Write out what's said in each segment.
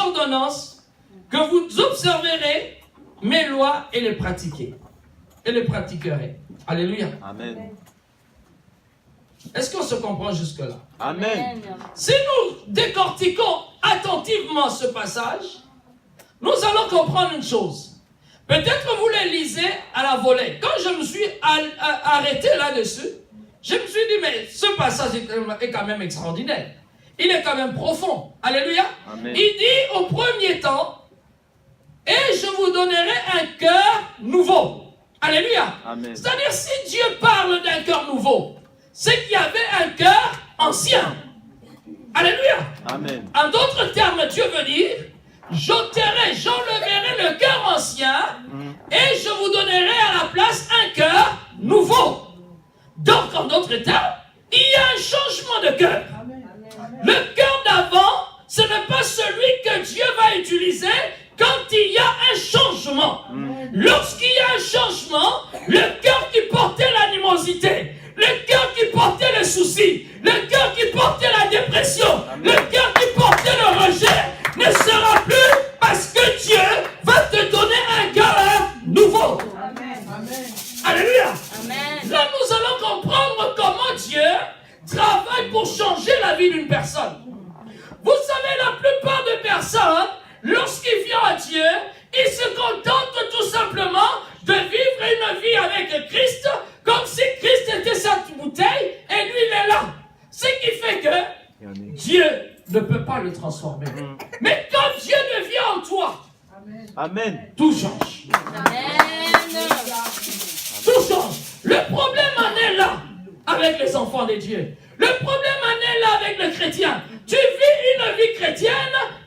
ordonnances, que vous observerez mes lois et les pratiquerez. Alléluia. Amen. Est-ce qu'on se comprend jusque-là? Amen. Si nous décortiquons attentivement ce passage, nous allons comprendre une chose. Peut-être vous les lisez à la volée. Quand je me suis arrêté là-dessus, je me suis dit, mais ce passage est quand même extraordinaire. Il est quand même profond. Alléluia. Amen. Il dit au premier temps, et je vous donnerai un cœur nouveau. Alléluia. Amen. C'est-à-dire, si Dieu parle d'un cœur nouveau, c'est qu'il y avait un cœur ancien. Alléluia. Amen. En d'autres termes, Dieu veut dire, j'enlèverai le cœur ancien et je vous donnerai à la place un cœur nouveau. Donc, en d'autres termes, il y a un changement de cœur. Le cœur d'avant, ce n'est pas celui que Dieu va utiliser quand il y a un changement. Lorsqu'il y a un changement, le cœur qui portait l'animosité, le cœur qui portait le souci, le cœur qui portait la dépression, le cœur qui portait le rejet, ne sera plus parce que Dieu va te donner un cœur nouveau. Amen. Alléluia. Amen. Là, nous allons comprendre comment Dieu travaille pour changer la vie d'une personne. Vous savez, la plupart des personnes, lorsqu'ils viennent à Dieu, ils se contentent tout simplement de vivre une vie avec Christ, comme si Christ était sa bouteille et lui il est là. Ce qui fait que Dieu ne peut pas le transformer. Mais quand Dieu devient en toi, Amen. Tout change. Amen. Tout change. Le problème en est là avec les enfants de Dieu. Le problème en est là avec le chrétien. Tu vis une vie chrétienne,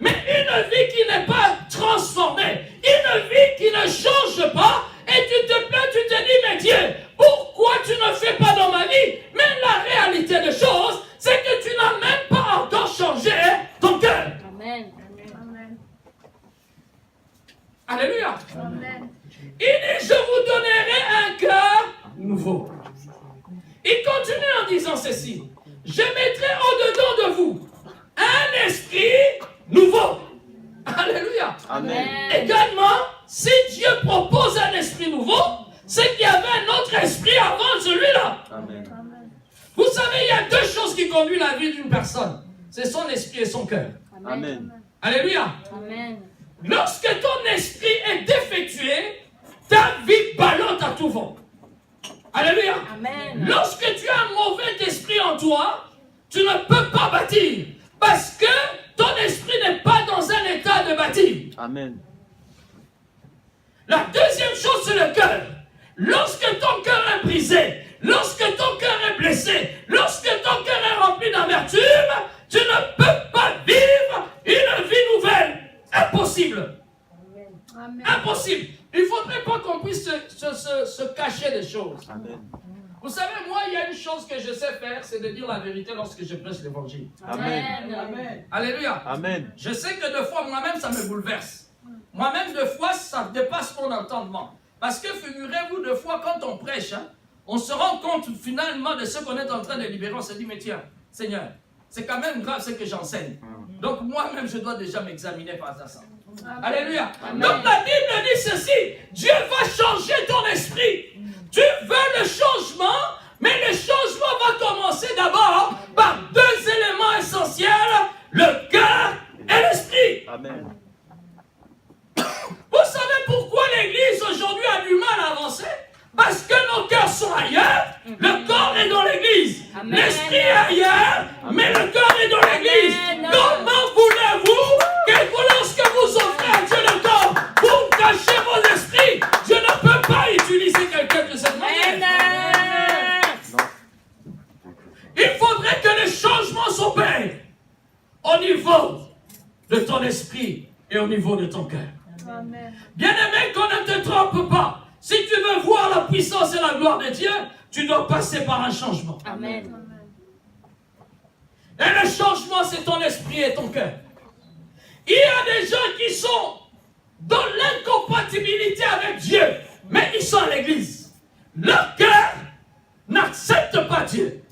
mais une vie qui n'est pas transformée. Une vie qui ne change pas. Et tu te plains, tu te dis, mais Dieu, pourquoi tu ne fais pas dans ma vie? Mais la réalité des choses, c'est que tu n'as même pas encore changé ton cœur. Amen. Alléluia. Amen. Il dit, je vous donnerai un cœur nouveau. Il continue en disant ceci. Je mettrai au-dedans de vous un esprit nouveau. Alléluia. Amen. Également, si Dieu propose un esprit nouveau, c'est qu'il y avait un autre esprit avant celui-là. Amen. Vous savez, il y a deux choses qui conduisent la vie d'une personne. C'est son esprit et son cœur. Amen. Alléluia. Amen. Lorsque ton esprit est défectué, ta vie ballotte à tout vent. Alléluia. Amen. Lorsque tu as un mauvais esprit en toi, tu ne peux pas bâtir. Parce que ton esprit n'est pas dans un état de bâtir. Amen. La deuxième chose, c'est le cœur. Lorsque ton cœur est brisé, lorsque ton cœur est blessé, lorsque ton cœur est rempli d'amertume, tu ne peux pas vivre une vie nouvelle. Impossible. Amen. Impossible. Il ne faudrait pas qu'on puisse se cacher des choses. Amen. Vous savez, moi, il y a une chose que je sais faire, c'est de dire la vérité lorsque je prêche l'évangile. Amen. Alléluia. Amen. Je sais que deux fois, moi-même, ça me bouleverse. Moi-même, deux fois, ça dépasse mon entendement. Parce que, figurez-vous, deux fois, quand on prêche, on se rend compte finalement de ce qu'on est en train de libérer. On se dit, mais tiens, Seigneur, c'est quand même grave ce que j'enseigne. Donc, moi-même, je dois déjà m'examiner face à ça. Alléluia. Amen. Donc, la Bible dit ceci. Dieu va changer ton esprit. Tu veux le changement, mais le changement va commencer d'abord par deux éléments essentiels, le cœur et l'esprit. Amen. Vous savez pourquoi l'Église aujourd'hui a du mal à avancer? Parce que nos cœurs sont ailleurs, le corps est dans l'Église. Amen. L'esprit est ailleurs, mais le cœur est dans l'Église. Amen. Comment voulez-vous que lorsque vous offrez à Dieu le corps, vous cachez vos esprits? Dieu ne peut pas utiliser quelqu'un de cette manière. Il faudrait que les changements s'opèrent au niveau de ton esprit et au niveau de ton cœur. Bien-aimé, qu'on ne te trompe pas. Si tu veux voir la puissance et la gloire de Dieu, tu dois passer par un changement. Amen. Et le changement, c'est ton esprit et ton cœur. Il y a des gens qui sont dans l'incompatibilité avec Dieu, mais ils sont à l'église. Leur cœur n'accepte pas Dieu.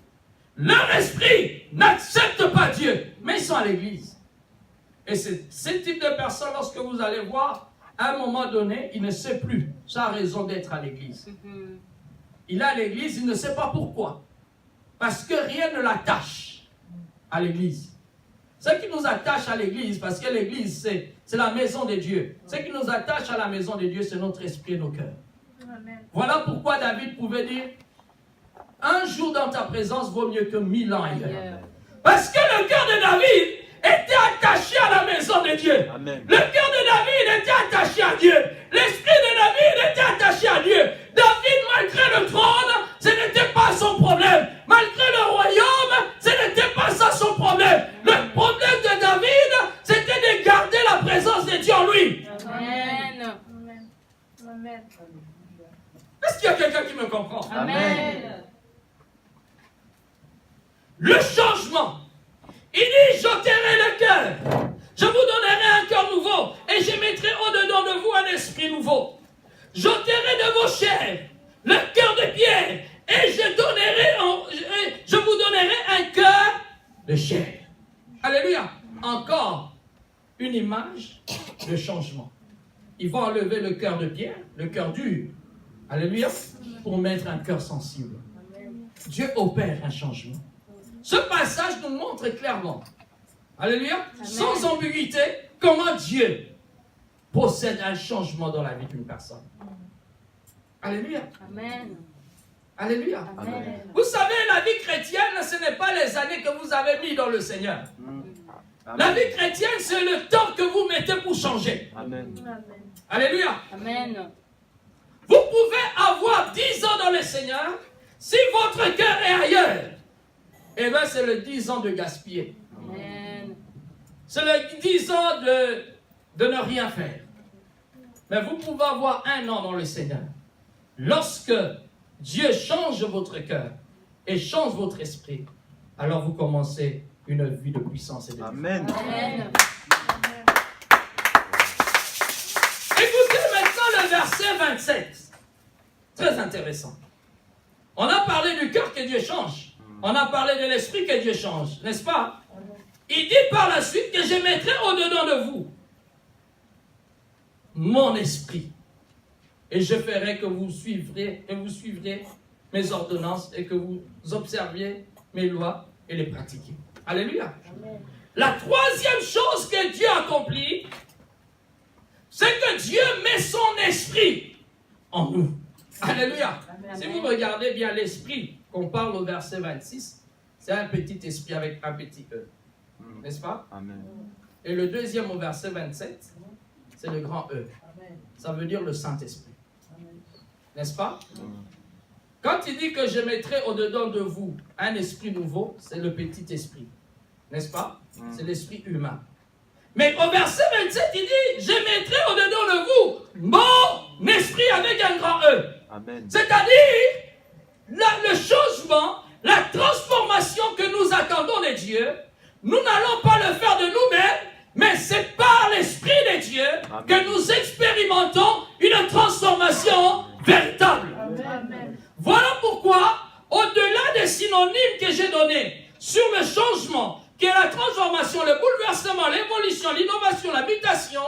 Leur esprit n'accepte pas Dieu, mais ils sont à l'église. Et c'est ce type de personne, lorsque vous allez voir, à un moment donné, il ne sait plus sa raison d'être à l'église. Il est à l'église, il ne sait pas pourquoi. Parce que rien ne l'attache à l'église. Ce qui nous attache à l'église, parce que l'église, c'est la maison de Dieu. Ce qui nous attache à la maison de Dieu, c'est notre esprit et nos cœurs. Amen. Voilà pourquoi David pouvait dire, un jour dans ta présence vaut mieux que 1000 ans ailleurs. Parce que le cœur de David était attaché à la maison de Dieu. Amen. Le cœur de David était attaché à Dieu. L'esprit de David était attaché à Dieu. David, malgré le trône, ce n'était pas son problème. Malgré le royaume, ce n'était pas ça son problème. Le problème de David, c'était de garder la présence de Dieu en lui. Amen. Amen. Est-ce qu'il y a quelqu'un qui me comprend? Amen. Le changement. Il dit, j'ôterai le cœur. Je vous donnerai un cœur nouveau. Et je mettrai au-dedans de vous un esprit nouveau. J'ôterai de vos chairs le cœur de pierre. Et je vous donnerai un cœur de chair. Alléluia. Encore une image de changement. Il va enlever le cœur de pierre, le cœur dur. Alléluia. Pour mettre un cœur sensible. Dieu opère un changement. Ce passage nous montre clairement, alléluia, sans ambiguïté, comment Dieu possède un changement dans la vie d'une personne. Alléluia. Amen. Alléluia. Amen. Vous savez, la vie chrétienne, ce n'est pas les années que vous avez mis dans le Seigneur. La vie chrétienne, c'est le temps que vous mettez pour changer. Amen. Alléluia. Amen. Vous pouvez avoir 10 ans dans le Seigneur, si votre cœur est ailleurs. Eh bien, c'est le 10 ans de gaspiller. Amen. C'est le 10 ans de ne rien faire. Mais vous pouvez avoir 1 an dans le Seigneur. Lorsque Dieu change votre cœur et change votre esprit, alors vous commencez une vie de puissance et de vie. Amen. Amen. Écoutez maintenant le verset 27. Très intéressant. On a parlé du cœur que Dieu change. On a parlé de l'esprit que Dieu change, n'est-ce pas? Il dit par la suite que je mettrai au-dedans de vous mon esprit. Et je ferai que vous suivrez mes ordonnances et que vous observiez mes lois et les pratiquiez. Alléluia. Amen. La troisième chose que Dieu accomplit, c'est que Dieu met son esprit en nous. Alléluia. Amen. Si vous regardez bien l'esprit qu'on parle au verset 26, c'est un petit esprit avec un petit E. N'est-ce pas? Amen. Et le deuxième au verset 27, c'est le grand E. Ça veut dire le Saint-Esprit. N'est-ce pas? Quand il dit que je mettrai au-dedans de vous un esprit nouveau, c'est le petit esprit. N'est-ce pas? C'est l'esprit humain. Mais au verset 27, il dit, je mettrai au-dedans de vous mon esprit avec un grand E. Amen. C'est-à-dire, le changement, la transformation que nous attendons de Dieu, nous n'allons pas le faire de nous-mêmes, mais c'est par l'Esprit de Dieu Amen. que nous expérimentons une transformation véritable. Amen. Voilà pourquoi, au-delà des synonymes que j'ai donnés sur le changement, qui est la transformation, le bouleversement, l'évolution, l'innovation, l'habitation,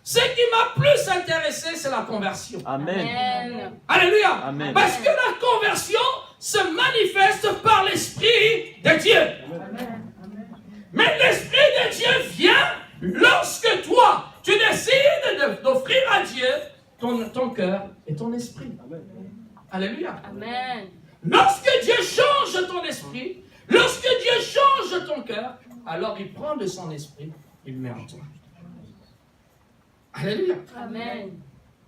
ce qui m'a plus intéressé, c'est la conversion. Amen. Amen. Alléluia. Amen. Parce que la conversion se manifeste par l'Esprit de Dieu. Amen. Mais l'Esprit de Dieu vient lorsque toi, tu décides d'offrir à Dieu ton cœur et ton esprit. Alléluia. Amen. Lorsque Dieu change ton esprit, lorsque Dieu change ton cœur, alors il prend de son esprit, il le met en toi. Alléluia. Amen.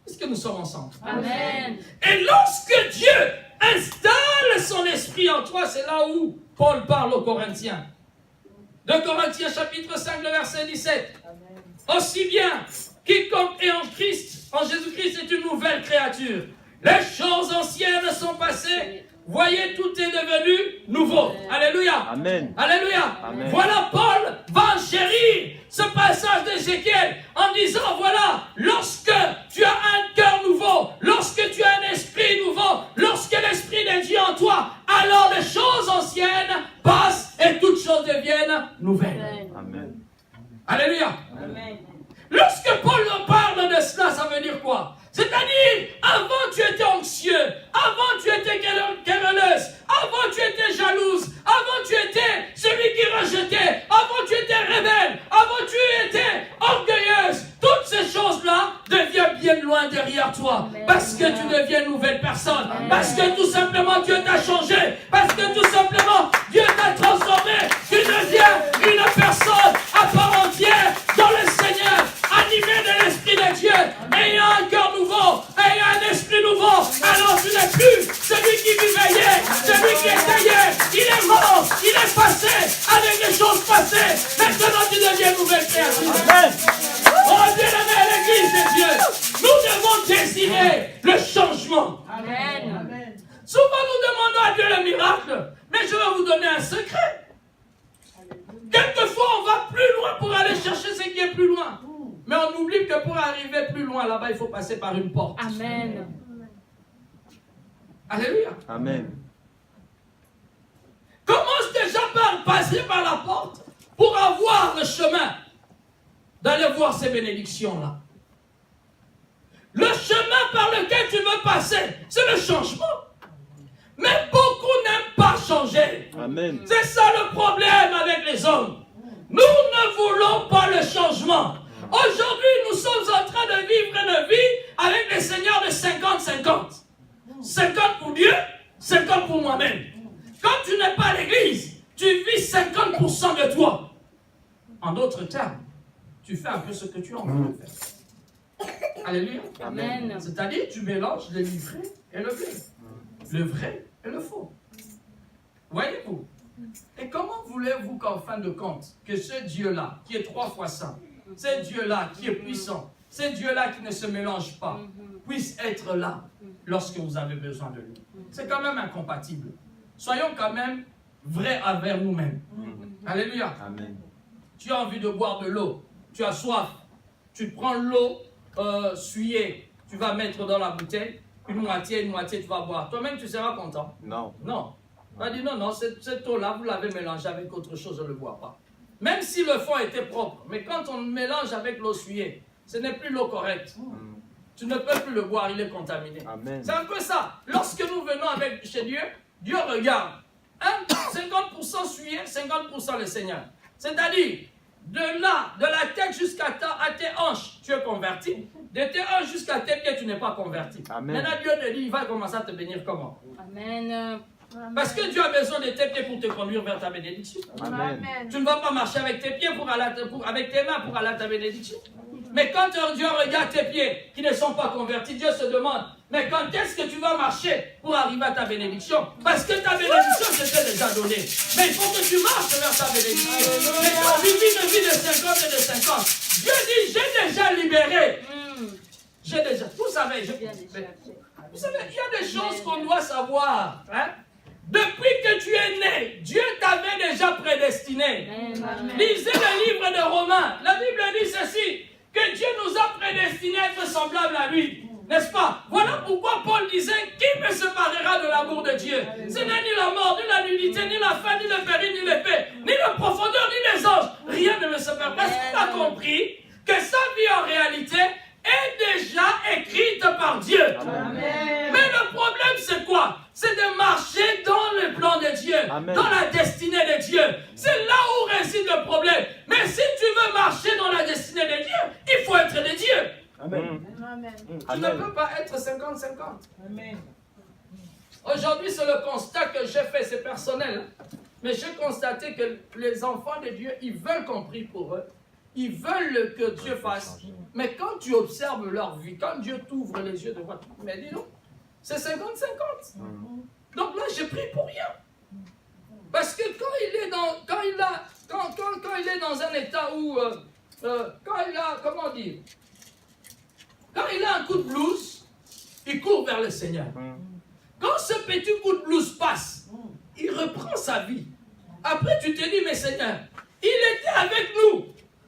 Est-ce que nous sommes ensemble? Amen. Et lorsque Dieu installe son esprit en toi, c'est là où Paul parle aux Corinthiens. De Corinthiens chapitre 5, le verset 17. Aussi bien, quiconque est en Christ, en Jésus-Christ, est une nouvelle créature. Les choses anciennes sont passées. Voyez, tout est devenu nouveau. Alléluia. Amen. Alléluia. Amen. Voilà, Paul va enchérir ce passage d'Ézéchiel en disant, voilà, lorsque tu as un cœur nouveau, lorsque tu as un esprit nouveau, lorsque l'esprit de Dieu en toi, alors les choses anciennes passent et toutes choses deviennent nouvelles. Amen. Alléluia. Amen. Lorsque Paul parle de cela, ça veut dire quoi? C'est-à-dire, avant tu étais anxieux, avant tu étais querelleuse, avant tu étais jalouse, avant tu étais celui qui rejetait, avant tu étais rebelle, avant tu étais orgueilleuse. Toutes ces choses-là deviennent bien loin derrière toi. Parce que tu deviens une nouvelle personne. Parce que tout simplement Dieu t'a changé. Parce que tout simplement Dieu t'a transformé. Tu deviens une personne à part entière dans le Seigneur, animée de l'Esprit de Dieu, ayant un cœur nouveau, ayant un esprit nouveau. Alors tu n'es plus celui qui vivait hier, celui qui était hier. Il est mort, il est passé avec les choses passées. Maintenant tu deviens une nouvelle créature. Oh bien-aimé, l'Église de Dieu, nous devons désirer le changement. Amen. Souvent nous demandons à Dieu le miracle, mais je vais vous donner un secret. Quelquefois on va plus loin pour aller chercher ce qui est plus loin. Mais on oublie que pour arriver plus loin là-bas, il faut passer par une porte. Amen. Alléluia. Amen. Commence déjà par passer par la porte pour avoir le chemin d'aller voir ces bénédictions-là. Le chemin par lequel tu veux passer, c'est le changement. Mais beaucoup n'aiment pas changer. Amen. C'est ça le problème avec les hommes. Nous ne voulons pas le changement. Aujourd'hui, nous sommes en train de vivre une vie avec les seigneurs de 50-50. 50 pour Dieu, 50 pour moi-même. Quand tu n'es pas à l'église, tu vis 50% de toi. En d'autres termes, tu fais un peu ce que tu as envie de faire. Alléluia. Amen. C'est-à-dire, tu mélanges le livret et le blé. Le vrai et le faux. Voyez-vous? Et comment voulez-vous qu'en fin de compte, que ce Dieu-là, qui est 3 fois saint, ce Dieu-là qui est puissant, ce Dieu-là qui ne se mélange pas, puisse être là lorsque vous avez besoin de lui? C'est quand même incompatible. Soyons quand même vrais envers nous-mêmes. Alléluia. Amen. Tu as envie de boire de l'eau, tu as soif, tu prends l'eau souillée, tu vas mettre dans la bouteille, une moitié, tu vas boire. Toi-même, tu seras content. Non. Non. On va dire non, cette eau-là, vous l'avez mélangée avec autre chose, je ne le bois pas. Même si le fond était propre, mais quand on mélange avec l'eau souillée, ce n'est plus l'eau correcte. Tu ne peux plus le boire, il est contaminé. Amen. C'est un peu ça. Lorsque nous venons chez Dieu, Dieu regarde. 50% souillé, 50% le Seigneur. C'est-à-dire, de là, de la tête jusqu'à tes hanches, tu es converti. De tes hanches jusqu'à tes pieds, tu n'es pas converti. Amen. Maintenant, Dieu te dit, il va commencer à te bénir comment? Amen. Parce que Dieu a besoin de tes pieds pour te conduire vers ta bénédiction. Amen. Tu ne vas pas marcher avec tes pieds avec tes mains pour aller à ta bénédiction. Mais quand Dieu regarde tes pieds qui ne sont pas convertis, Dieu se demande, mais quand est-ce que tu vas marcher pour arriver à ta bénédiction? Parce que ta bénédiction s'était déjà donnée. Mais il faut que tu marches vers ta bénédiction. Mais quand tu vis une vie de 50 et de 50, Dieu dit, j'ai déjà libéré. J'ai déjà, vous savez, il y a des choses qu'on doit savoir. Hein? Depuis que tu es né, Dieu t'avait déjà prédestiné. Lisez le livre de Romains. La Bible dit ceci, que Dieu nous a prédestinés à être semblables à lui. N'est-ce pas? Voilà pourquoi Paul disait, qui me séparera de l'amour de Dieu? Ce n'est ni la mort, ni la nudité, ni la faim, ni le péril, ni l'épée, ni la profondeur, ni les anges. Rien ne me sépare. Parce qu'il a compris que sa vie en réalité est déjà écrite par Dieu. Amen. Mais le problème c'est quoi? C'est de marcher dans le plan de Dieu, Amen. dans la destinée de Dieu. C'est là où réside le problème. Mais si tu veux marcher dans la destinée de Dieu, il faut être de Dieu. Amen. Tu ne peux pas être 50-50. Aujourd'hui, c'est le constat que j'ai fait, c'est personnel. Mais j'ai constaté que les enfants de Dieu, ils veulent qu'on prie pour eux. Ils veulent que Dieu fasse. Mais quand tu observes leur vie, quand Dieu t'ouvre les yeux de voir, mais dis donc, c'est 50-50. Donc là, j'ai pris pour rien. Parce que quand il est dans un état où, quand il a, comment dire, quand il a un coup de blues, il court vers le Seigneur. Quand ce petit coup de blues passe, il reprend sa vie. Après, tu te dis, mais Seigneur, il était avec nous.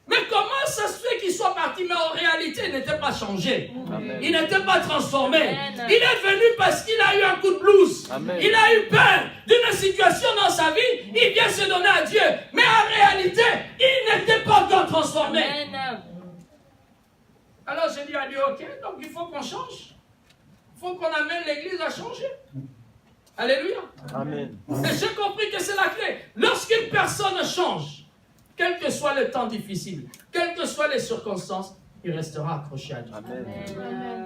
Mais comment ça se fait qu'il soit parti? Mais en réalité, il n'était pas changé. Amen. Il n'était pas transformé. Amen. Il est venu parce qu'il a eu un coup de blues. Amen. Il a eu peur d'une situation dans sa vie. Il vient se donner à Dieu. Mais en réalité, il n'était pas encore transformer. Amen. Alors j'ai dit à Dieu, ok, donc il faut qu'on change. Il faut qu'on amène l'église à changer. Alléluia. Amen. Et j'ai compris que c'est la clé. Lorsqu'une personne change, quel que soit le temps difficile, quelles que soient les circonstances, il restera accroché à Dieu. Amen. Amen.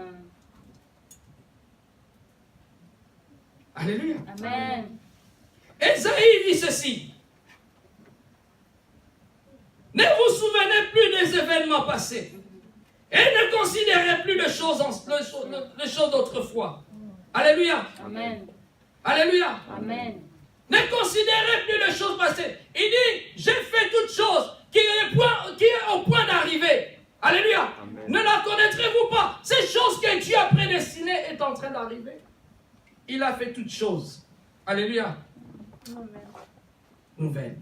Alléluia. Amen. Ésaïe dit ceci. Ne vous souvenez plus des événements passés et ne considérez plus les choses d'autrefois. Alléluia. Amen. Alléluia. Amen. Ne considérez plus les choses passées. Il dit, j'ai fait toute chose qui est au point d'arriver. Alléluia. Amen. Ne la connaîtrez-vous pas? Ces choses que Dieu a prédestinées est en train d'arriver. Il a fait toutes choses. Alléluia. Nouvelle.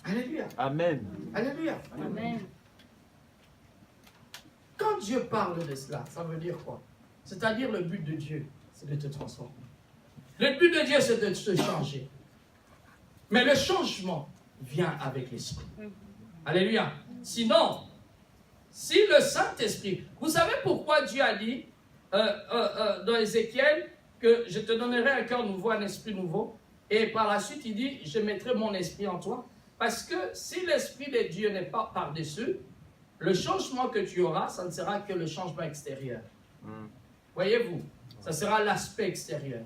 Alléluia. Amen. Alléluia. Amen. Quand Dieu parle de cela, ça veut dire quoi? C'est-à-dire le but de Dieu, c'est de te transformer. Le but de Dieu, c'est de te changer. Mais le changement vient avec l'Esprit. Alléluia. Sinon, si le Saint-Esprit... Vous savez pourquoi Dieu a dit dans Ézéchiel que je te donnerai un cœur nouveau, un esprit nouveau. Et par la suite, il dit, je mettrai mon esprit en toi. Parce que si l'Esprit de Dieu n'est pas par-dessus, le changement que tu auras, ça ne sera que le changement extérieur. Voyez-vous, ça sera l'aspect extérieur.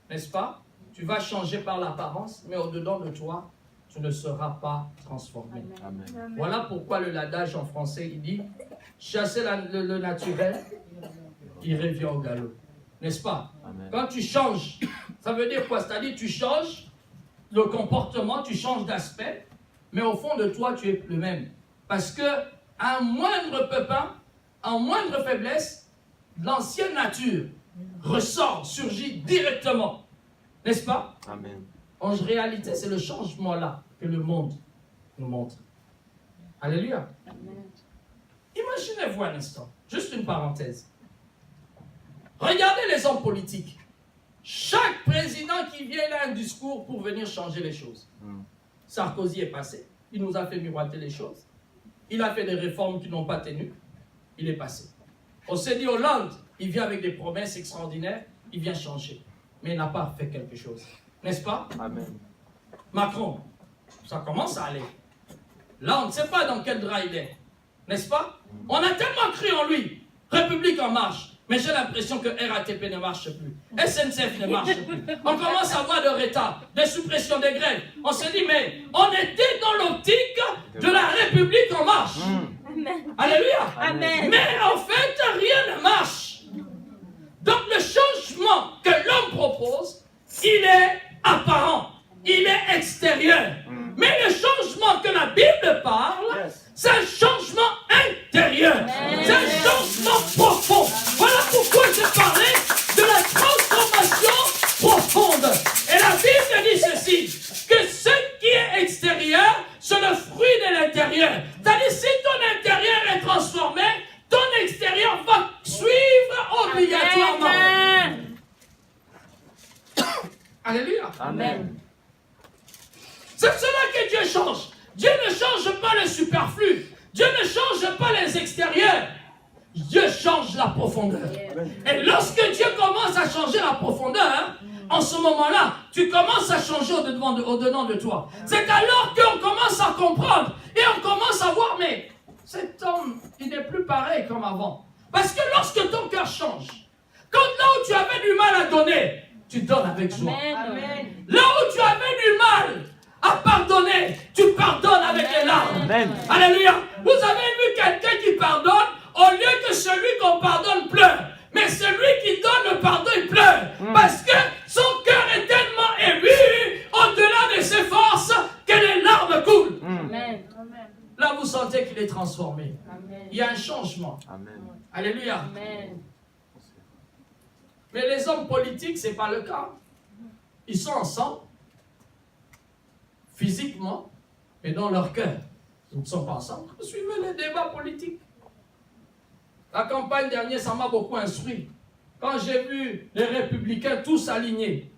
N'est-ce pas? Tu vas changer par l'apparence, mais au-dedans de toi, tu ne seras pas transformé. Amen. Voilà pourquoi l'adage en français, il dit, chasser le naturel, il revient au galop. N'est-ce pas? Amen. Quand tu changes, ça veut dire quoi? C'est-à-dire tu changes le comportement, tu changes d'aspect, mais au fond de toi, tu es le même. Parce que un moindre pépin, en moindre faiblesse, l'ancienne nature ressort, surgit directement. N'est-ce pas? Amen. En réalité, c'est le changement-là que le monde nous montre. Alléluia. Amen. Imaginez-vous un instant, juste une parenthèse. Regardez les hommes politiques. Chaque président qui vient, il a un discours pour venir changer les choses. Sarkozy est passé, il nous a fait miroiter les choses. Il a fait des réformes qui n'ont pas tenu, il est passé. On s'est dit Hollande, il vient avec des promesses extraordinaires, il vient changer. Mais il n'a pas fait quelque chose. N'est-ce pas? Amen. Macron, ça commence à aller. Là, on ne sait pas dans quel drap il est. N'est-ce pas? On a tellement cru en lui. République en marche. Mais j'ai l'impression que RATP ne marche plus. SNCF ne marche plus. On commence à voir de retard, de suppression des grèves. On s'est dit, mais on était dans l'optique de la République en marche. Alléluia. Amen. Mais en fait, rien ne marche. Donc le changement que l'homme propose, il est apparent, il est extérieur. Mais le changement que la Bible parle, c'est un changement intérieur. C'est un changement profond. Voilà pourquoi je parlais de la transformation profonde. Et la Bible dit ceci, que ce qui est extérieur, c'est le fruit de l'intérieur. C'est-à-dire, si ton intérieur est transformé, ton extérieur va suivre obligatoirement. Amen. Alléluia. Amen. C'est cela que Dieu change. Dieu ne change pas le superflu. Dieu ne change pas les extérieurs. Dieu change la profondeur. Et lorsque Dieu commence à changer la profondeur, en ce moment-là, tu commences à changer au-dedans de toi. C'est alors qu'on commence à comprendre et on commence à voir, mais cet homme, il n'est plus pareil comme avant. Parce que lorsque ton cœur change, quand là où tu avais du mal à donner, tu donnes avec joie. Amen. Là où tu avais du mal à pardonner, tu pardonnes avec les larmes. Amen. Alléluia. Vous avez vu quelqu'un qui pardonne, au lieu que celui qu'on pardonne pleure. Mais celui qui donne le pardon, il pleure. Parce que son cœur est tellement ému, au-delà de ses forces, que les larmes coulent. Amen. Là, vous sentez qu'il est transformé. Amen. Il y a un changement. Amen. Alléluia. Amen. Mais les hommes politiques, ce n'est pas le cas. Ils sont ensemble, physiquement, mais dans leur cœur. Ils ne sont pas ensemble. Vous suivez les débats politiques. La campagne dernière, ça m'a beaucoup instruit. Quand j'ai vu les républicains tous alignés,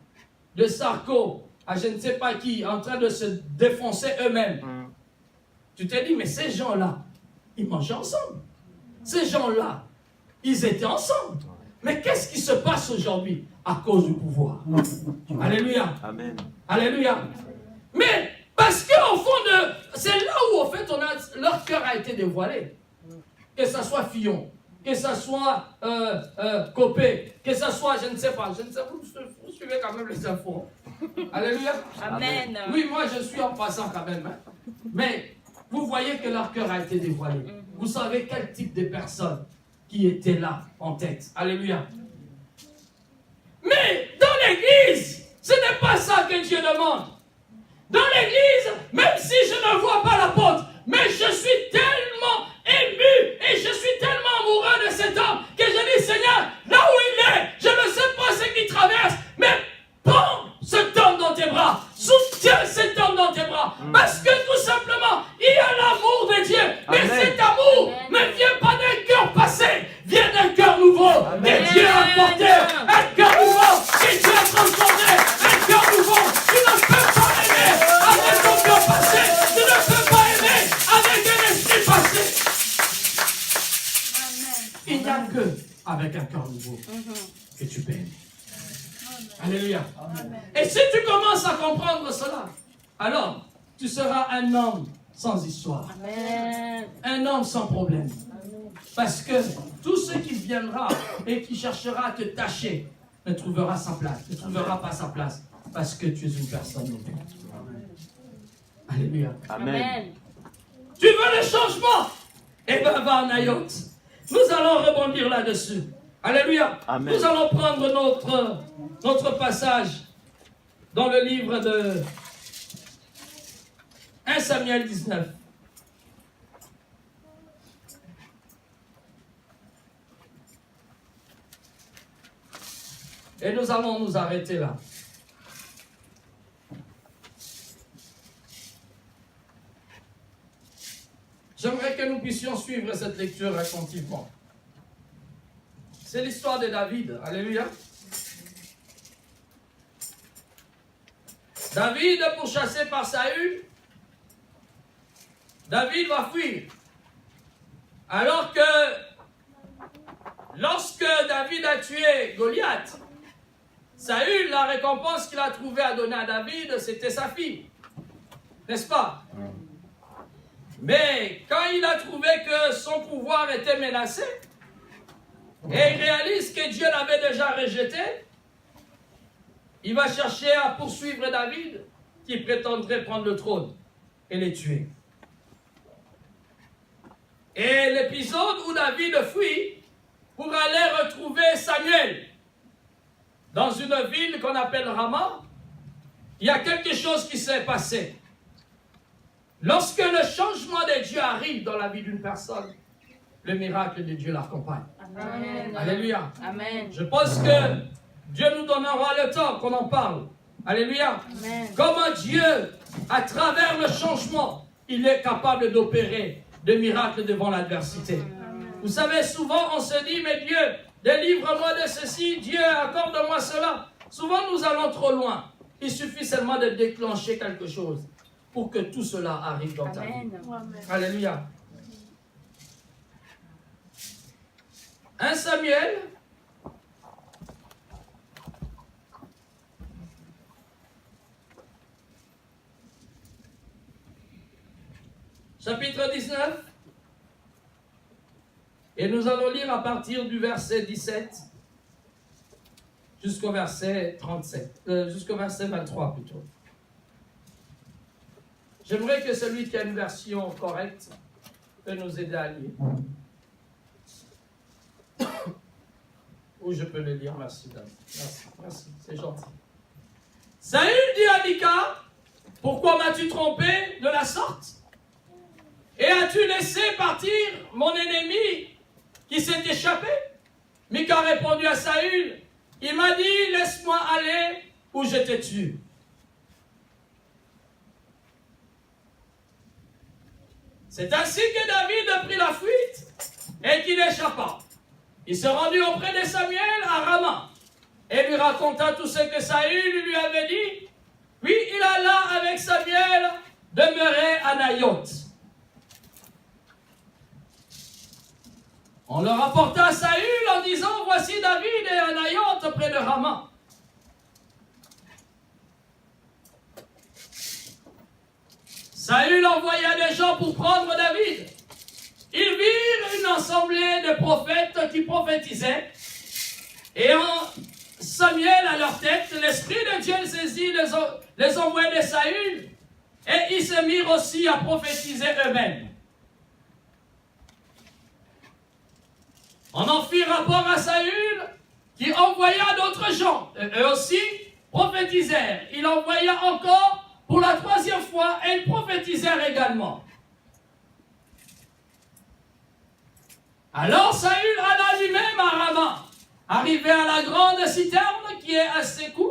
de Sarko à je ne sais pas qui, en train de se défoncer eux-mêmes, Tu te dis, mais ces gens-là, ils mangeaient ensemble. Ces gens-là, ils étaient ensemble. Mais qu'est-ce qui se passe aujourd'hui à cause du pouvoir? Alléluia. Amen. Alléluia. Mais parce qu'au fond, c'est là où en fait leur cœur a été dévoilé. Que ça soit Fillon, que ça soit Copé, que ça soit, je ne sais pas, vous suivez quand même les infos. Alléluia. Amen. Oui, moi je suis en passant quand même. Hein. Mais vous voyez que leur cœur a été dévoilé. Vous savez quel type de personnes qui étaient là en tête. Alléluia. Mais dans l'église, ce n'est pas ça que Dieu demande. Dans l'église, même si je ne vois pas l'apôtre, mais je suis tellement ému et je suis tellement amoureux de cet homme que je dis, Seigneur, là où il est, je ne sais pas ce qu'il traverse, mais prends cet homme dans tes bras, soutiens cet homme dans tes bras, parce que tout simplement, il y a l'amour de Dieu, mais Amen. cet amour ne vient pas d'un cœur passé, vient d'un cœur nouveau, que Dieu a apporté, un cœur nouveau, que Dieu a transformé, un cœur nouveau. Tu ne peux pas aimer avec ton cœur passé, tu ne peux pas aimer avec un esprit passé. Il n'y a que avec un cœur nouveau que tu peux aimer. Alléluia. Et si tu commences à comprendre cela, alors tu seras un homme sans histoire. Amen. Un homme sans problème. Parce que tout ce qui viendra et qui cherchera à te tâcher ne trouvera sa place, ne trouvera pas sa place. Parce que tu es une personne nouvelle. Alléluia. Amen. Tu veux le changement? Eh bien, va en Aïot. Nous allons rebondir là-dessus. Alléluia. Amen. Nous allons prendre notre passage dans le livre de 1 Samuel 19. Et nous allons nous arrêter là. J'aimerais que nous puissions suivre cette lecture attentivement. C'est l'histoire de David. Alléluia. David, pourchassé par Saül, David va fuir. Alors que lorsque David a tué Goliath, Saül, la récompense qu'il a trouvée à donner à David, c'était sa fille. N'est-ce pas? Mais quand il a trouvé que son pouvoir était menacé, et il réalise que Dieu l'avait déjà rejeté, il va chercher à poursuivre David, qui prétendrait prendre le trône, et les tuer. Et l'épisode où David fuit pour aller retrouver Samuel dans une ville qu'on appelle Rama, il y a quelque chose qui s'est passé. Lorsque le changement de Dieu arrive dans la vie d'une personne, le miracle de Dieu l'accompagne. Amen. Alléluia. Amen. Je pense que Dieu nous donnera le temps qu'on en parle. Alléluia. Amen. Comment Dieu, à travers le changement, il est capable d'opérer des miracles devant l'adversité. Vous savez, souvent on se dit, mais Dieu, délivre-moi de ceci, Dieu, accorde-moi cela. Souvent nous allons trop loin. Il suffit seulement de déclencher quelque chose pour que tout cela arrive dans ta vie. Amen. Alléluia. 1 Samuel, chapitre 19, et nous allons lire à partir du verset 17 jusqu'au verset 37, jusqu'au verset 23 plutôt. J'aimerais que celui qui a une version correcte peut nous aider à lire. Ou je peux le lire, merci dame. Merci, c'est gentil. Saül dit à Mika, pourquoi m'as-tu trompé de la sorte? Et as-tu laissé partir mon ennemi qui s'est échappé? Mika a répondu à Saül, il m'a dit, laisse-moi aller ou je te tue. C'est ainsi que David prit la fuite et qu'il échappa. Il se rendit auprès de Samuel à Rama et lui raconta tout ce que Saül lui avait dit. Puis il alla avec Samuel demeurer à Naïoth. On le rapporta à Saül en disant, voici David et Anaïoth près de Rama. Saül envoya des gens pour prendre David. Ils virent une assemblée de prophètes qui prophétisaient. Et en Samuel à leur tête, l'Esprit de Dieu saisit les envoyés de Saül. Et ils se mirent aussi à prophétiser eux-mêmes. On en fit rapport à Saül, qui envoya d'autres gens. Eux aussi prophétisèrent. Il envoya encore pour la 3e fois, et ils prophétisèrent également. Alors Saül alla lui-même à Rama. Arrivé à la grande citerne qui est à Sékou,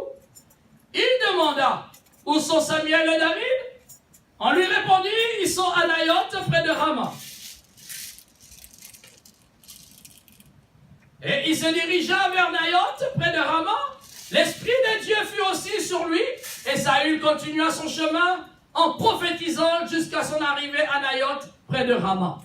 il demanda, où sont Samuel et David? On lui répondit, ils sont à Naïoth près de Rama. Et il se dirigea vers Naïoth près de Rama. L'Esprit de Dieu fut aussi sur lui, et Saül continua son chemin en prophétisant jusqu'à son arrivée à Naïoth près de Rama.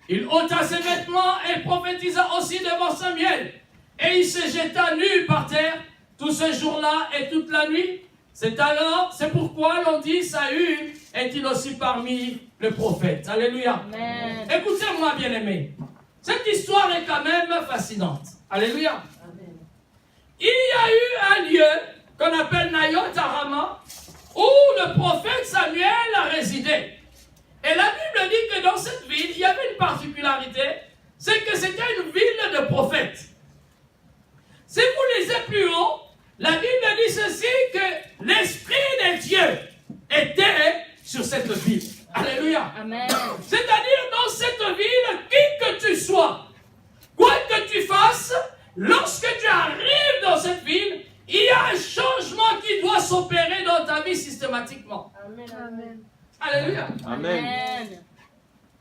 Il ôta ses vêtements et prophétisa aussi devant Samuel. Et il se jeta nu par terre tout ce jour-là et toute la nuit. C'est pourquoi l'on dit Saül est-il aussi parmi les prophètes. Alléluia. Amen. Écoutez-moi, bien-aimés. Cette histoire est quand même fascinante. Alléluia. Amen. Il y a eu un lieu qu'on appelle Naïoth à Rama où le prophète Samuel a résidé. Et la Bible dit que dans cette ville, il y avait une particularité, c'est que c'était une ville de prophètes. Si vous lisez plus haut, la Bible dit ceci, que l'Esprit de Dieu était sur cette ville. Alléluia. Amen. C'est-à-dire dans cette ville, qui que tu sois, quoi que tu fasses, lorsque tu arrives dans cette ville, il y a un changement qui doit s'opérer dans ta vie systématiquement. Amen. Amen. Alléluia. Amen.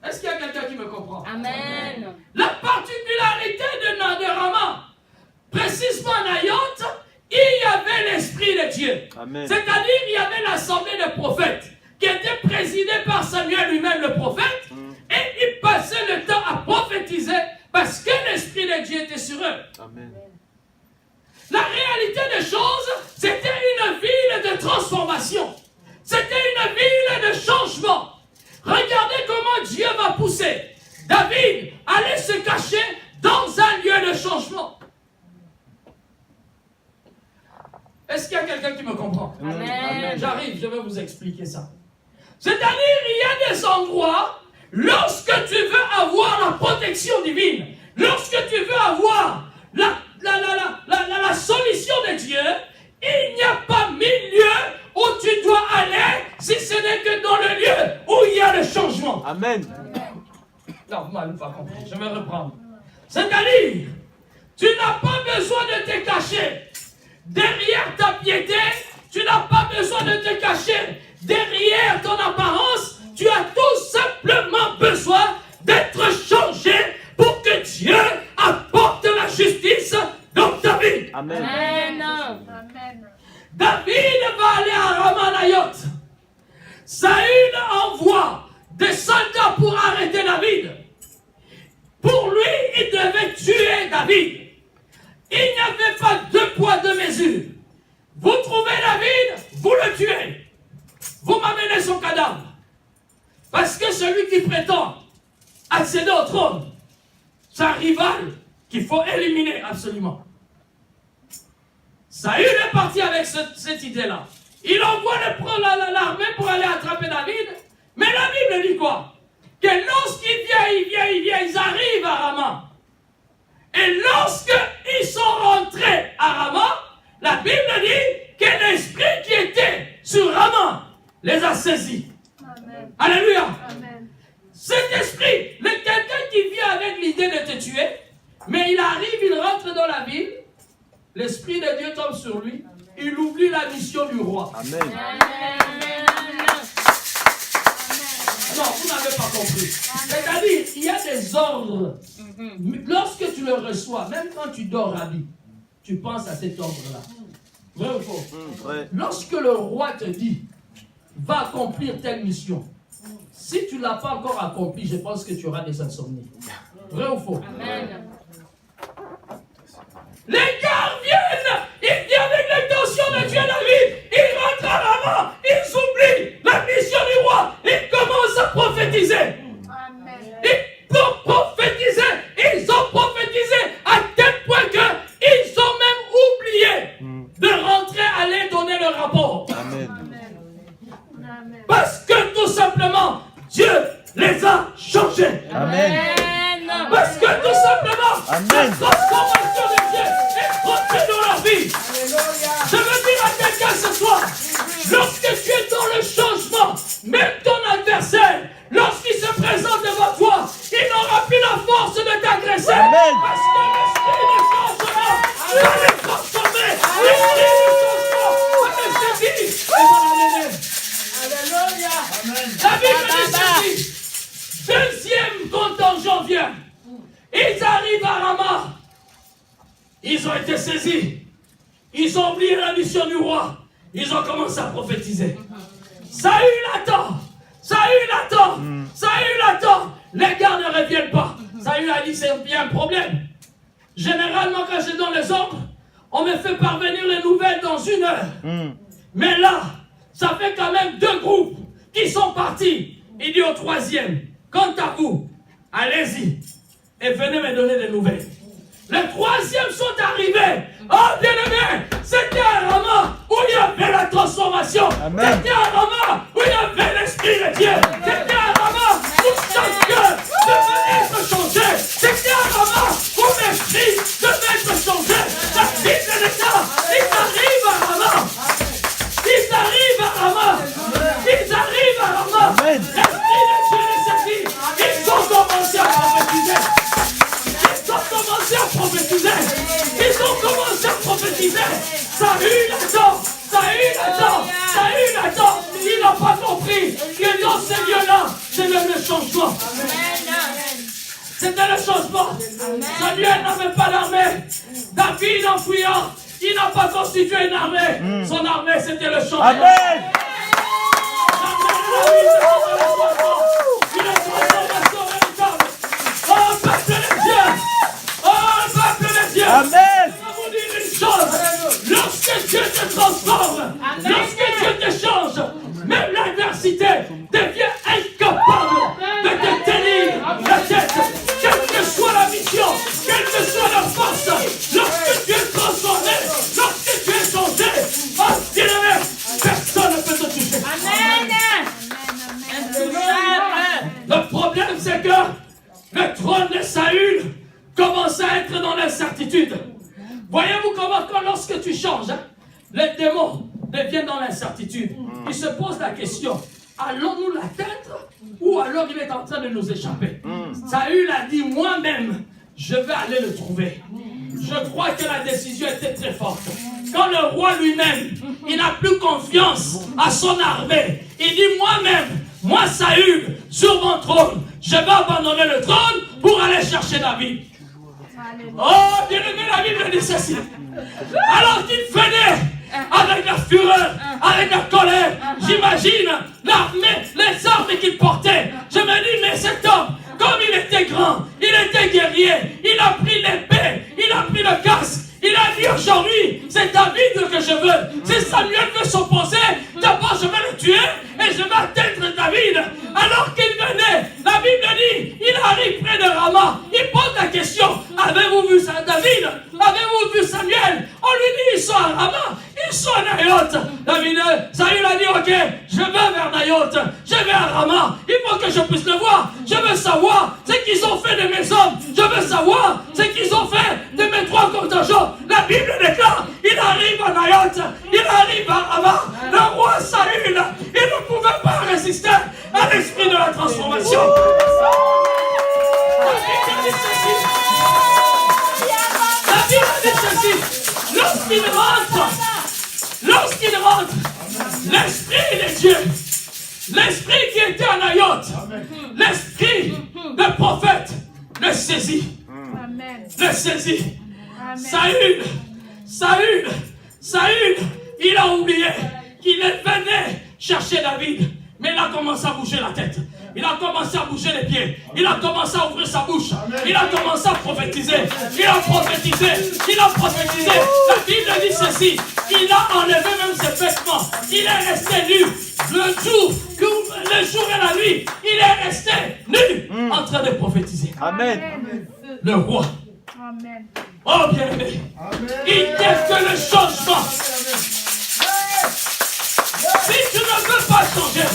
Est-ce qu'il y a quelqu'un qui me comprend? Amen. La particularité de Rama, précisément à Naïoth, il y avait l'Esprit de Dieu. C'est-à-dire il y avait l'assemblée de prophètes qui était présidée par Samuel lui-même le prophète, et ils passaient le temps à prophétiser parce que l'Esprit de Dieu était sur eux. Amen. La réalité des choses, c'était une ville de transformation. C'était une ville de changement. Regardez comment Dieu va pousser David à aller se cacher dans un lieu de changement. Est-ce qu'il y a quelqu'un qui me comprend? Amen. J'arrive, je vais vous expliquer ça. C'est-à-dire, il y a des endroits, lorsque tu veux avoir la protection divine, lorsque tu veux avoir la solution de Dieu, il n'y a pas mille lieux où tu dois aller, si ce n'est que dans le lieu où il y a le changement. Amen. Non, vous m'avez pas compris, je vais reprendre. C'est-à-dire, tu n'as pas besoin de te cacher derrière ta piété, tu n'as pas besoin de te cacher derrière ton apparence, tu as tout simplement besoin d'être changé pour que Dieu apporte la justice dans ta vie. Amen. Amen. David va aller à Rama-Naïoth. Saül envoie des soldats pour arrêter David. Pour lui, il devait tuer David. Il n'y avait pas deux poids, deux mesures. Vous trouvez David, vous le tuez. Vous m'amenez son cadavre. Parce que celui qui prétend accéder au trône, c'est un rival qu'il faut éliminer absolument. Saül est parti avec cette idée-là. Il envoie l'armée pour aller attraper David. Mais la Bible dit quoi? Que lorsqu'il vient, ils arrivent à Rama. Et lorsqu'ils sont rentrés à Rama, la Bible dit que l'esprit qui était sur Rama les a saisis. Amen. Alléluia. Amen. Cet esprit, quelqu'un qui vient avec l'idée de te tuer, mais il arrive, il rentre dans la ville, l'Esprit de Dieu tombe sur lui, il oublie la mission du roi. Amen. Non, vous n'avez pas compris. C'est-à-dire, il y a des ordres. Lorsque tu le reçois, même quand tu dors à vie, tu penses à cet ordre-là. Vrai ou faux? Ouais. Lorsque le roi te dit, va accomplir telle mission, Si tu ne l'as pas encore accompli, je pense que tu auras des insomnies. Vrai ou faux? Amen. Les gars viennent, ils viennent avec l'intention de tuer David. Ils rentrent à Rama, ils oublient la mission du roi. Ils commencent à prophétiser. Amen. Ils ont prophétisé. Ils ont prophétisé à tel point qu'ils ont même oublié de rentrer, aller donner le rapport. Amen. Amen. Parce que tout simplement, Dieu les a changés. Amen. Parce que tout simplement, Amen. la transformation de Dieu est rentrée dans leur vie. Je veux dire à quelqu'un ce soir, lorsque tu es dans le changement, même ton adversaire, lorsqu'il se présente devant toi, il n'aura plus la force de t'agresser. Amen. Parce que l'esprit de changement va les transformer. L'esprit de changement va les saisir et va l'amener. La Bible dit ceci. Deuxième contingent vient. Ils arrivent à Rama. Ils ont été saisis. Ils ont oublié la mission du roi. Ils ont commencé à prophétiser. Saül attend. Saül attend. Saül attend. Les gars ne reviennent pas. Saül a dit c'est bien un problème. Généralement quand je donne les ordres, on me fait parvenir les nouvelles dans 1 heure. Mais là, ça fait quand même 2 groupes qui sont partis. Il dit au 3e, quant à vous, allez-y et venez me donner des nouvelles. Les 3e sont arrivés. Oh bien-aimé, c'était à Rama où il y avait la transformation. C'était à Rama où il y avait l'Esprit de Dieu. C'était à Rama où chaque cœur devait être changé. C'était à Rama où l'Esprit devait être changé. La Bible de l'État, ils arrivent à Rama. Ils arrivent à Rama. Ils arrivent à Rama. L'Esprit de Dieu les saisit. Ils ont commencé à prophétiser. Ils ont commencé à prophétiser. Ils ont commencé à prophétiser. Saül attend. Saül attend. Saül attend. Il n'a pas compris que dans ces lieux-là, c'est même le changement. C'était le changement. Samuel n'avait pas d'armée. David en fuyant, il n'a pas constitué une armée. Son armée, c'était le changement. Amen. Une transformation véritable. Oh, peuple de Dieu. Oh, peuple de Dieu. Amen. Je vais vous dire une chose. Lorsque Dieu te transforme, lorsque Dieu te change, même l'adversité devient incapable de te tenir la tête. Quelle que soit la mission, quelle que soit la force, lorsque tu es transformé, lorsque tu es changé, oh, bien-aimé, personne ne peut te toucher. Le problème, c'est que le trône de Saül commence à être dans l'incertitude. Voyez-vous comment, lorsque tu changes, les démons deviennent dans l'incertitude. Ils se posent la question, allons-nous l'atteindre ou alors il est en train de nous échapper? Saül a dit, moi-même, je vais aller le trouver. Je crois que la décision était très forte. Quand le roi lui-même, il n'a plus confiance à son armée, il dit, moi-même, moi Saül, sur mon trône, je vais abandonner le trône pour aller chercher David. Oh, bien-aimé, la Bible dit ceci. Alors qu'il venait avec la fureur, avec la colère, j'imagine l'armée, les armes qu'il portait. Je me dis, mais cet homme, comme il était grand, il était guerrier, il a pris l'épée, il a pris le casque. Il a dit aujourd'hui, c'est David que je veux. Si Samuel veut s'opposer, d'abord je vais le tuer et je vais atteindre David. Alors qu'il venait, la Bible dit, il arrive près de Rama. Il pose la question, avez-vous vu David? Avez-vous vu Samuel? On lui dit, ils sont à Rama, ils sont à Nayoth. David, Saül a dit, ok, je vais vers Nayoth, je vais à Rama. Il faut que je puisse le voir. Je veux savoir ce qu'ils ont fait de mes hommes. Je veux savoir ce qu'ils ont fait de mes 3 contingents. La Bible déclare, il arrive à Nayoth, il arrive à Rama. Le roi Saül, il ne pouvait pas résister à l'esprit de la transformation. La Bible dit ceci. Lorsqu'il rentre, l'esprit de Dieu, l'esprit qui était à Nayoth, l'esprit de prophète, le saisit. Le saisit. Saül, il a oublié qu'il venait chercher David. Mais il a commencé à bouger la tête. Il a commencé à bouger les pieds. Il a commencé à ouvrir sa bouche. Il a commencé à prophétiser. Il a prophétisé. Il a prophétisé. La Bible dit ceci. Il a enlevé même ses vêtements. Il est resté nu. Le jour et la nuit, il est resté nu en train de prophétiser. Amen. Le roi. Amen. Oh bien-aimé. Il n'est que le changement. Si tu ne veux pas changer,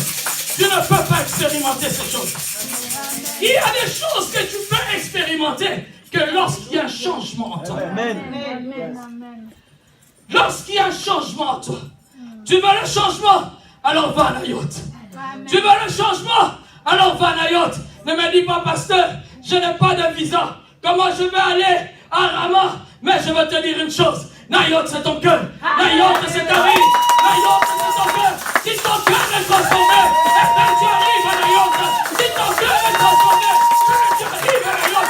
tu ne peux pas expérimenter ces choses. Il y a des choses que tu peux expérimenter que lorsqu'il y a un changement en toi. Amen. Amen. Lorsqu'il y a un changement en toi, tu veux le changement, alors va à Nayot. Tu veux le changement, alors va à Nayot. Ne me dis pas, pasteur, je n'ai pas de visa. Comment je vais aller à Rama? Mais je veux te dire une chose. Nayot, c'est ton cœur. Nayot, c'est ta vie. Nayot, c'est ton cœur. Si ton cœur est transformé, eh bien tu arrives à Nayot. Si ton cœur est transformé, tu arrives à Nayot.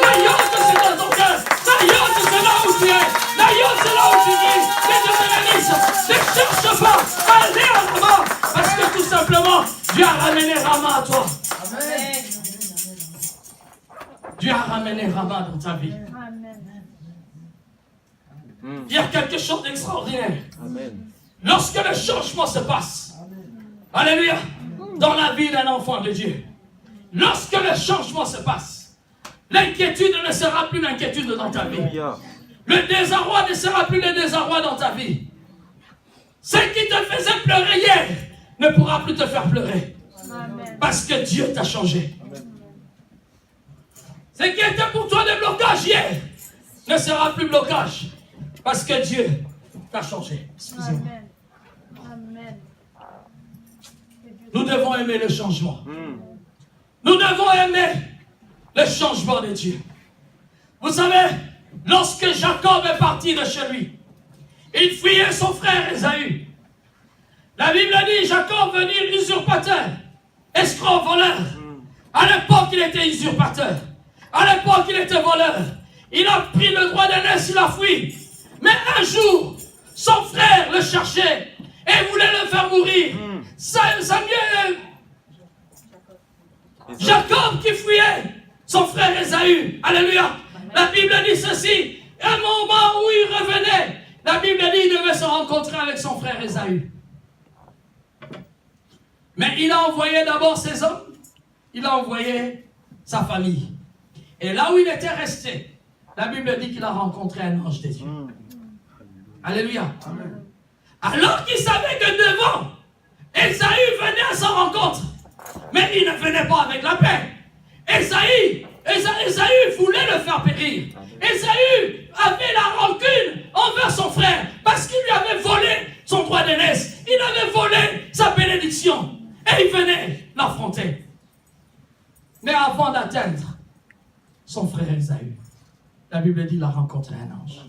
Nayot, c'est dans ton cœur. Nayot, c'est là où tu es. Nayot, c'est là où tu vis. Que Dieu te bénisse. Ne cherche pas à aller à Rama. Parce que tout simplement, Dieu a ramené Rama à toi. Amen. Dieu a ramené Rama dans ta vie. Amen. Il y a quelque chose d'extraordinaire. Amen. Lorsque le changement se passe, alléluia, dans la vie d'un enfant de Dieu, lorsque le changement se passe, l'inquiétude ne sera plus l'inquiétude dans ta vie. Alléluia. Le désarroi ne sera plus le désarroi dans ta vie. Ce qui te faisait pleurer hier ne pourra plus te faire pleurer. Amen. Parce que Dieu t'a changé. Ce qui était pour toi des blocages hier ne sera plus blocage. Parce que Dieu t'a changé. Excusez-moi. Amen. Amen. Nous devons aimer le changement. Nous devons aimer le changement de Dieu. Vous savez, lorsque Jacob est parti de chez lui, il fuyait son frère Ésaü. La Bible dit, Jacob venait usurpateur, escroc, voleur. À l'époque, il était usurpateur. À l'époque, il était voleur. Il a pris le droit d'aînesse, il a fui. Mais un jour, son frère le cherchait et voulait le faire mourir. Samuel, Jacob qui fuyait son frère Ésaü. Alléluia. La Bible dit ceci. À un moment où il revenait, la Bible dit qu'il devait se rencontrer avec son frère Ésaü. Mais il a envoyé d'abord ses hommes. Il a envoyé sa famille. Et là où il était resté, la Bible dit qu'il a rencontré un ange de Dieu. Alléluia. Amen. Alors qu'il savait que devant, Ésaü venait à sa rencontre. Mais il ne venait pas avec la paix. Ésaü voulait le faire périr. Ésaü avait la rancune envers son frère parce qu'il lui avait volé son droit d'aînesse. Il avait volé sa bénédiction. Et il venait l'affronter. Mais avant d'atteindre son frère Ésaü, la Bible dit qu'il a rencontré un ange.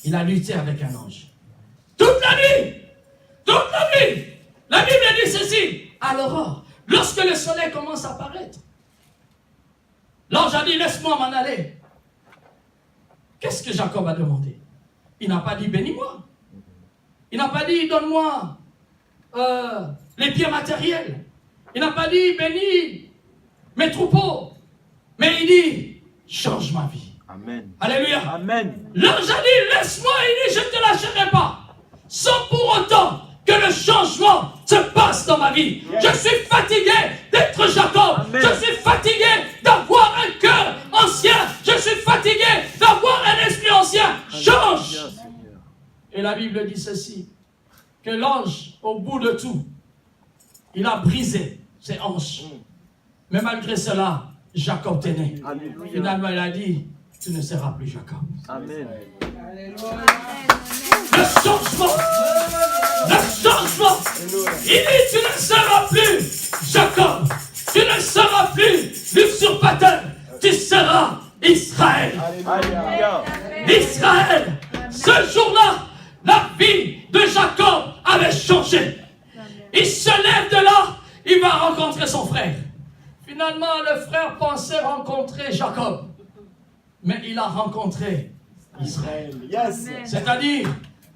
Il a lutté avec un ange. Toute la nuit. Toute la nuit. La Bible dit ceci. À l'aurore, lorsque le soleil commence à apparaître, l'ange a dit, laisse-moi m'en aller. Qu'est-ce que Jacob a demandé? Il n'a pas dit, bénis-moi. Il n'a pas dit, donne-moi les biens matériels. Il n'a pas dit, bénis mes troupeaux. Mais il dit, change ma vie. Amen. Alléluia. Amen. L'ange a dit, laisse-moi, il dit, je ne te lâcherai pas. Sans pour autant que le changement se passe dans ma vie. Je suis fatigué d'être Jacob. Amen. Je suis fatigué d'avoir un cœur ancien. Je suis fatigué d'avoir un esprit ancien. Change. Et la Bible dit ceci, que l'ange, au bout de tout, il a brisé ses hanches. Mais malgré cela, Jacob t'aimait. Finalement, il a dit, tu ne seras plus Jacob. Amen. Le changement. Le changement. Il dit, tu ne seras plus Jacob. Tu ne seras plus l'usurpateur. Tu seras Israël. Alléluia. Israël. Ce jour-là, la vie de Jacob avait changé. Il se lève de là, il va rencontrer son frère. Finalement, le frère pensait rencontrer Jacob. Mais il a rencontré Israël. Yes. C'est-à-dire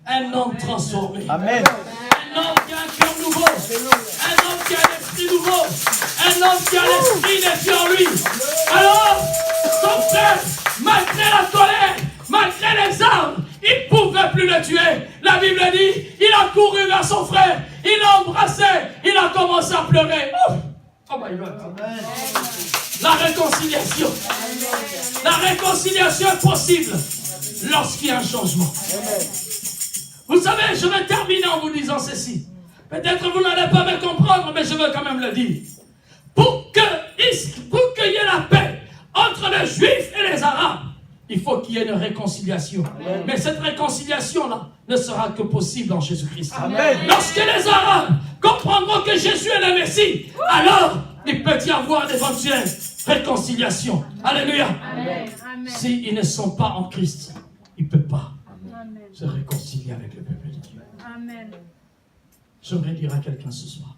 un homme transformé. Amen. Un homme qui a un cœur nouveau. Un homme qui a nouveau. Un homme qui a l'esprit de Dieu en lui. Alors, son frère, malgré la colère, malgré les armes, il ne pouvait plus le tuer. La Bible dit, il a couru vers son frère, il l'a embrassé, il a commencé à pleurer. Ouf. Oh my God. La réconciliation. La réconciliation est possible lorsqu'il y a un changement. Vous savez, je vais terminer en vous disant ceci. Peut-être vous n'allez pas me comprendre, mais je veux quand même le dire. Pour qu'il y ait la paix entre les Juifs et les Arabes, il faut qu'il y ait une réconciliation. Amen. Mais cette réconciliation-là ne sera que possible en Jésus-Christ. Lorsque les Arabes comprendront que Jésus est le Messie, alors il peut y avoir d'éventuelles réconciliations. Alléluia. S'ils ne sont pas en Christ, ils ne peuvent pas se réconcilier avec le peuple de Dieu. Amen. J'aimerais dire à quelqu'un ce soir,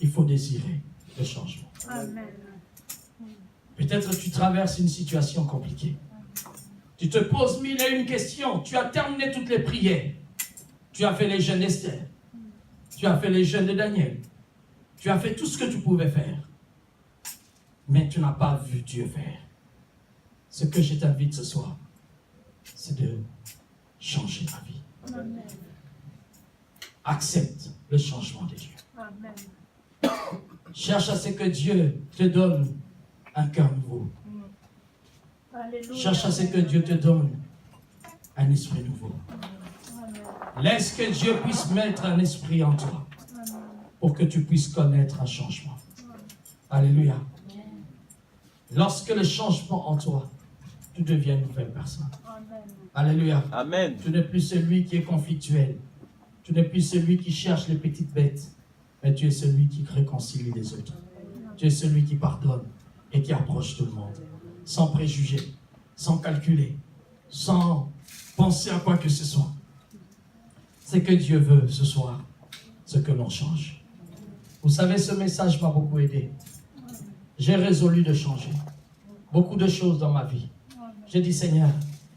il faut désirer le changement. Amen. Peut-être tu traverses une situation compliquée. Tu te poses mille et une questions. Tu as terminé toutes les prières. Tu as fait les jeûnes d'Esther. Tu as fait les jeûnes de Daniel. Tu as fait tout ce que tu pouvais faire. Mais tu n'as pas vu Dieu faire. Ce que je t'invite ce soir, c'est de changer ta vie. Amen. Accepte le changement de Dieu. Amen. Cherche à ce que Dieu te donne un cœur nouveau. Alléluia. Cherche à ce que Dieu te donne un esprit nouveau. Amen. Laisse que Dieu puisse mettre un esprit en toi pour que tu puisses connaître un changement. Alléluia. Lorsque le changement en toi, tu deviens une nouvelle personne. Amen. Alléluia. Amen. Tu n'es plus celui qui est conflictuel. Tu n'es plus celui qui cherche les petites bêtes. Mais tu es celui qui réconcilie les autres. Tu es celui qui pardonne et qui approche tout le monde. Sans préjugés, sans calculer, sans penser à quoi que ce soit. C'est que Dieu veut ce soir, ce que l'on change. Vous savez, ce message m'a beaucoup aidé. J'ai résolu de changer beaucoup de choses dans ma vie. J'ai dit, Seigneur,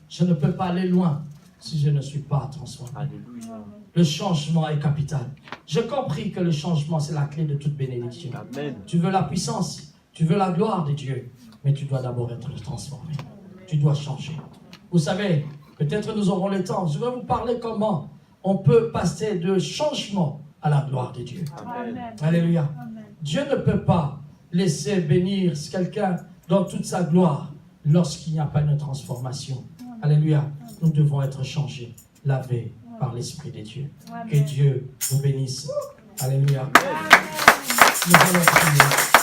je ne peux pas aller loin si je ne suis pas transformé. Alléluia. Le changement est capital. J'ai compris que le changement, c'est la clé de toute bénédiction. Amen. Tu veux la puissance, tu veux la gloire de Dieu, mais tu dois d'abord être transformé. Tu dois changer. Vous savez, peut-être nous aurons le temps. Je vais vous parler comment on peut passer de changement à la gloire de Dieu. Amen. Amen. Alléluia. Amen. Dieu ne peut pas laisser bénir quelqu'un dans toute sa gloire lorsqu'il n'y a pas une transformation. Alléluia. Nous devons être changés, lavés par l'Esprit de Dieu. Que Dieu vous bénisse. Alléluia. Nous allons prier.